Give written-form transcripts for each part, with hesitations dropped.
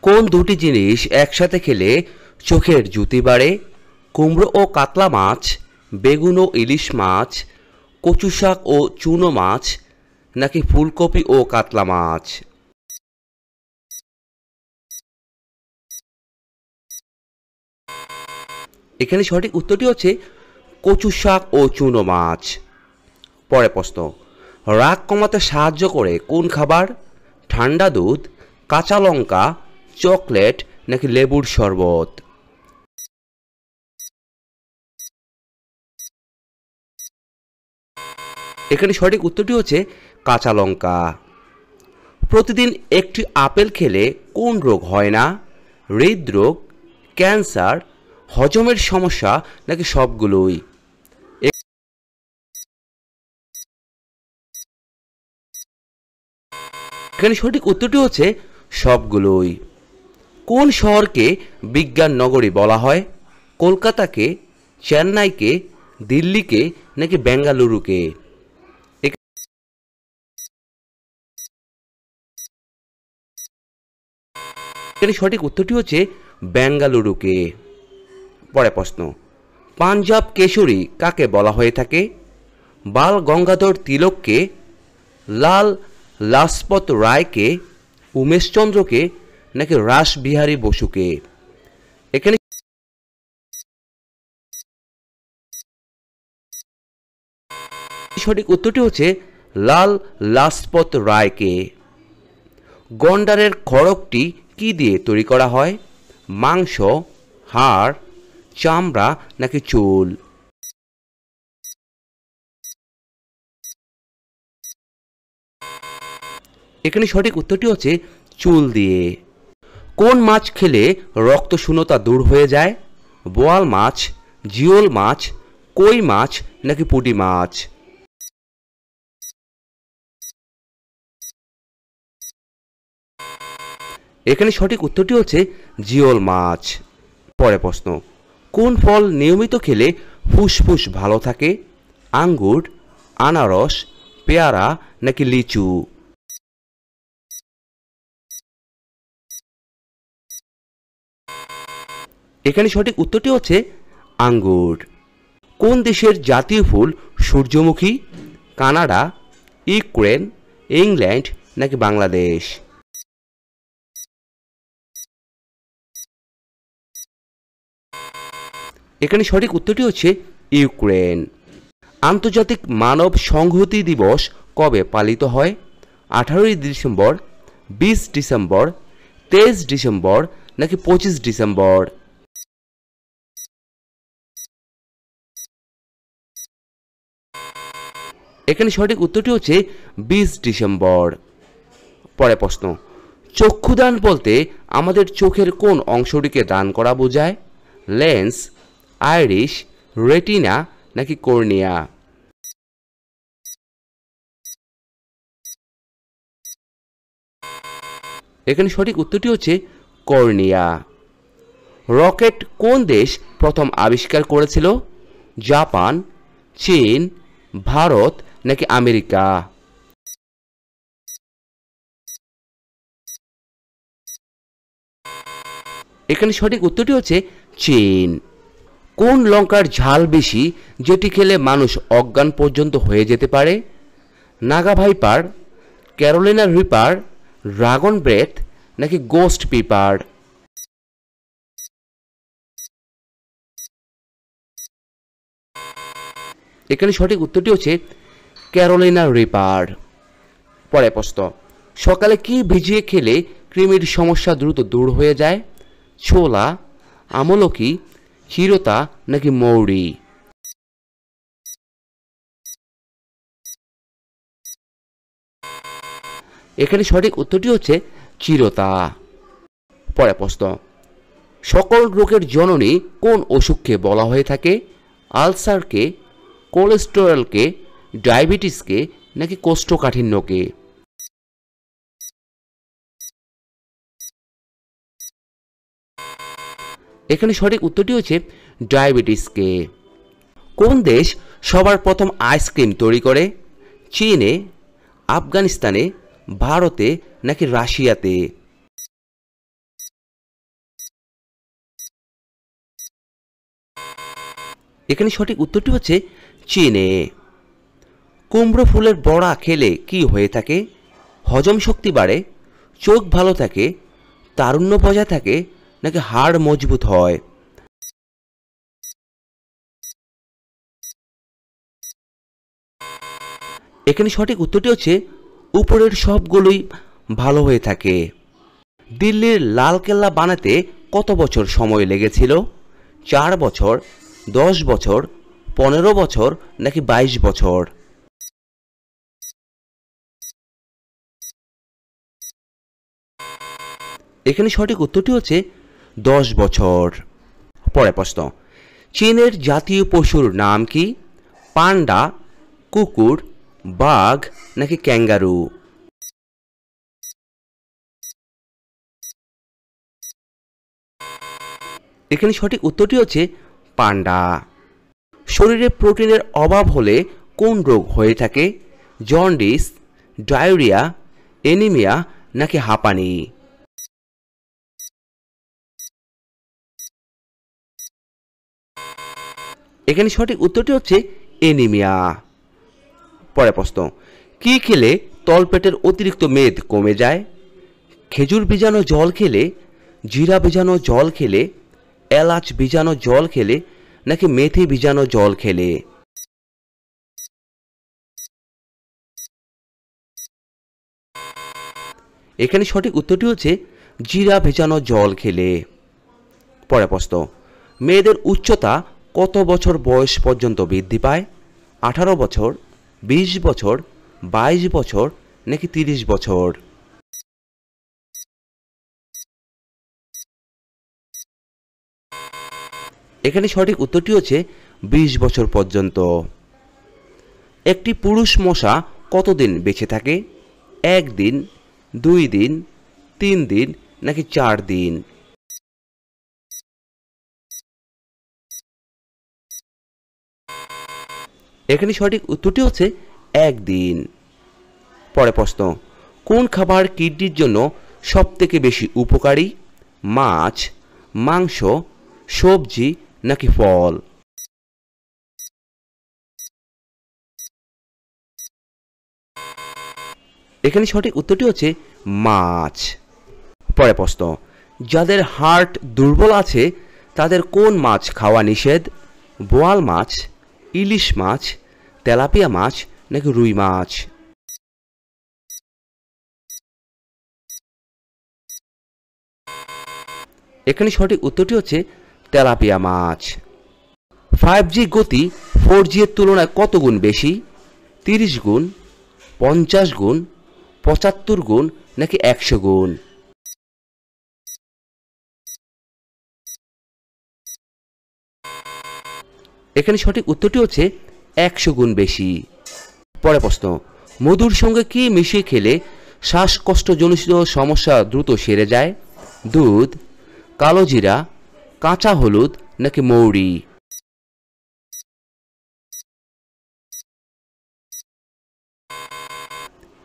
কোন দুটি জিনিস একসাথে খেলে চোখের জ্যোতি বাড়ে? কুমড়ো ও কাতলা মাছ, বেগুন ও ইলিশ মাছ, কচু শাক ও চুনো মাছ, নাকি ফুলকপি ও কাতলা মাছ? এখানে সঠিক উত্তরটি হচ্ছে কচু শাক ও চুনো মাছ। পরের প্রশ্ন, রাগ কমাতে সাহায্য করে কোন খাবার? ঠান্ডা দুধ, কাঁচা লঙ্কা, চকলেট, নাকি লেবুর শরবত? এখানে সঠিক উত্তরটি হচ্ছে কাঁচা লঙ্কা। প্রতিদিন একটি আপেল খেলে কোন রোগ হয় না? হৃদরোগ, ক্যান্সার, হজমের সমস্যা, নাকি সবগুলোই? এখানে সঠিক উত্তরটি হচ্ছে সবগুলোই। কোন শহরকে বিজ্ঞান নগরী বলা হয়? কলকাতাকে, চেন্নাইকে, দিল্লিকে, নাকি বেঙ্গালুরুকে? এখানে সঠিক উত্তরটি হচ্ছে বেঙ্গালুরুকে। পরের প্রশ্ন, পাঞ্জাব কেশরী কাকে বলা হয়ে থাকে? বাল গঙ্গাধর তিলককে, লাল লাজপত রায়কে, উমেশচন্দ্রকে, নাকি রাসবিহারী বসুকে? এখানে সঠিক উত্তরটি হচ্ছে লাল লাজপত রায়কে। গন্ডারের খড়গটি কি দিয়ে তৈরি করা হয়? মাংস, হাড়, চামড়া, নাকি চুল? এখানে সঠিক উত্তরটি হচ্ছে চুল দিয়ে। কোন মাছ খেলে রক্ত শূন্যতা দূর হয়ে যায়? বোয়াল মাছ, জিওল মাছ, কই মাছ, নাকি পুঁটি মাছ? এখানে সঠিক উত্তরটি হচ্ছে জিওল মাছ। পরের প্রশ্ন, কোন ফল নিয়মিত খেলে ফুসফুস ভালো থাকে? আঙ্গুর, আনারস, পেয়ারা, নাকি লিচু? এখানে সঠিক উত্তরটি হচ্ছে আঙ্গুর। কোন দেশের জাতীয় ফুল সূর্যমুখী? কানাডা, ইউক্রেন, ইংল্যান্ড, নাকি বাংলাদেশ? এখানে সঠিক উত্তরটি হচ্ছে ইউক্রেন। আন্তর্জাতিক মানব সংহতি দিবস কবে পালিত হয়? 18 ডিসেম্বর, 20 ডিসেম্বর, 23 ডিসেম্বর, নাকি 25 ডিসেম্বর? এখানে সঠিক উত্তরটি হচ্ছে 20 ডিসেম্বর। পরের প্রশ্ন, চক্ষুদান বলতে আমাদের চোখের কোন অংশটিকে দান করা বোঝায়? লেন্স, আইরিশ, রেটিনা, নাকি কর্নিয়া? এখানে সঠিক উত্তরটি হচ্ছে কর্নিয়া। রকেট কোন দেশ প্রথম আবিষ্কার করেছিল? জাপান, চীন, ভারত, নাকি আমেরিকা? এখানে সঠিক উত্তরটি হচ্ছে চীন। কোন লঙ্কার ঝাল বেশি যেটি খেলে মানুষ অজ্ঞান পর্যন্ত হয়ে যেতে পারে? Naga viper, Carolina reaper, dragon breath, নাকি গোস্ট পিপার? এখানে সঠিক উত্তরটি হচ্ছে ক্যারোলিনা রিপার। পরের প্রশ্ন, সকালে কি ভিজিয়ে খেলে কৃমির সমস্যা দ্রুত দূর হয়ে যায়? ছোলা, আমলকি, চিরতা, নাকি মৌরি? এখানে সঠিক উত্তরটি হচ্ছে চিরতা। পরের প্রশ্ন, সকল রোগের জননী কোন অসুখকে বলা হয়ে থাকে? আলসারকে, কোলেস্টেরলকে, ডায়াবেটিসকে, নাকি কোষ্ঠকাঠিন্যকে? এখানে সঠিক উত্তরটি হচ্ছে ডায়াবেটিসকে। কোন দেশ সবার প্রথম আইসক্রিম তৈরি করে? চীনে, আফগানিস্তানে, ভারতে, নাকি রাশিয়াতে? এখানে সঠিক উত্তরটি হচ্ছে চীনে। কুমড়ো ফুলের বড়া খেলে কি হয়ে থাকে? হজম শক্তি বাড়ে, চোখ ভালো থাকে, তারুণ্য বজায় থাকে, নাকি হাড় মজবুত হয়? এখানে সঠিক উত্তরটি হচ্ছে উপরের সবগুলোই ভালো হয়ে থাকে। দিল্লির লালকেল্লা বানাতে কত বছর সময় লেগেছিল? 4 বছর, 10 বছর, 15 বছর, নাকি 22 বছর? এখানে সঠিক উত্তরটি হচ্ছে 10 বছর। পরের প্রশ্ন, চীনের জাতীয় পশুর নাম কি? পান্ডা, কুকুর, বাঘ, নাকি ক্যাঙ্গারু? এখানে সঠিক উত্তরটি হচ্ছে পান্ডা। শরীরে প্রোটিনের অভাব হলে কোন রোগ হয়ে থাকে? জন্ডিস, ডায়রিয়া, অ্যানিমিয়া, নাকি হাঁপানি? এখানে সঠিক উত্তরটি হচ্ছে অ্যানিমিয়া। পরের প্রশ্ন, কি খেলে তলপেটের অতিরিক্ত মেদ কমে যায়? খেজুর ভিজানো জল খেলে, জিরা ভিজানো জল খেলে, এলাচ ভিজানো জল খেলে, নাকি মেথি ভিজানো জল খেলে? এখানে সঠিক উত্তরটি হচ্ছে জিরা ভেজানো জল খেলে। পরের প্রশ্ন, মেয়েদের উচ্চতা কত বছর বয়স পর্যন্ত বৃদ্ধি পায়? 18 বছর, 20 বছর, 22 বছর, নাকি 30 বছর? এখানে সঠিক উত্তরটি হচ্ছে 20 বছর পর্যন্ত। একটি পুরুষ মশা কতদিন বেঁচে থাকে? 1 দিন, 2 দিন, 3 দিন, নাকি 4 দিন? এখানে সঠিক উত্তরটি হচ্ছে 1 দিন। পরের প্রশ্ন, কোন খাবার কিডনির জন্য সবথেকে বেশি উপকারী? মাছ, মাংস, সবজি, নাকি ফল? এখানে সঠিক উত্তরটি হচ্ছে মাছ। পরের প্রশ্ন, যাদের হার্ট দুর্বল আছে তাদের কোন মাছ খাওয়া নিষেধ? বোয়াল মাছ, ইলিশ মাছ, তেলাপিয়া মাছ, নাকি রুই মাছ? এখানে সঠিক উত্তরটি হচ্ছে তেলাপিয়া মাছ। 5G গতি 4G এর তুলনায় কত গুণ বেশি? 30 গুণ, 50 গুণ, 75 গুণ, নাকি 100 গুণ? এখানে সঠিক উত্তরটি হচ্ছে 100 গুণ বেশি। পরের প্রশ্ন, মধুর সঙ্গে কি মিশিয়ে খেলে শ্বাসকষ্টজনিত সমস্যা দ্রুত সেরে যায়? দুধ, কালো জিরা, কাঁচা হলুদ, নাকি মৌরি?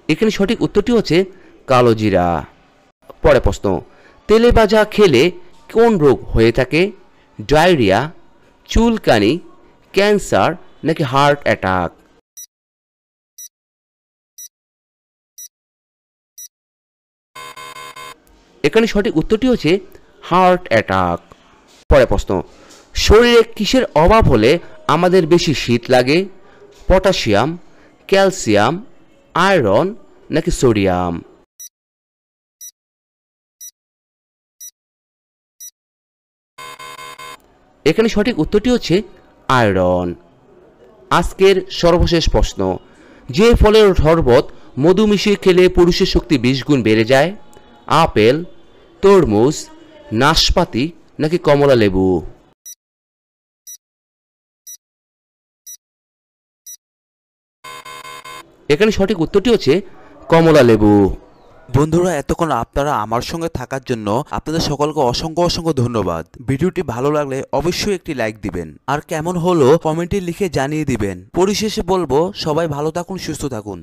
এখানে সঠিক উত্তরটি হচ্ছে কালো জিরা। পরের প্রশ্ন, তেলে ভাজা খেলে কোন রোগ হয়ে থাকে? ডায়রিয়া, চুলকানি, ক্যান্সার, নাকি হার্ট অ্যাটাক? এখানে সঠিক উত্তরটি হচ্ছে হার্ট অ্যাটাক। পরের প্রশ্ন, শরীরে কিসের অভাব হলে আমাদের বেশি শীত লাগে? পটাশিয়াম, ক্যালসিয়াম, আয়রন, নাকি সোডিয়াম? এখানে সঠিক উত্তরটি হচ্ছে আয়রন। আজকের সর্বশেষ প্রশ্ন, যে ফলের শরবত মধু মিশিয়ে খেলে পুরুষের শক্তি 20 গুণ বেড়ে যায়? আপেল, তরমুজ, নাশপাতি, নাকি কমলা লেবু? এখানে সঠিক উত্তরটি হচ্ছে কমলা লেবু। বন্ধুরা, এতক্ষণ আপনারা আমার সঙ্গে থাকার জন্য আপনাদের সকলকে অসংখ্য অসংখ্য ধন্যবাদ। ভিডিওটি ভালো লাগলে অবশ্যই একটি লাইক দিবেন, আর কেমন হলো কমেন্টে লিখে জানিয়ে দিবেন। পরিশেষে বলবো, সবাই ভালো থাকুন, সুস্থ থাকুন।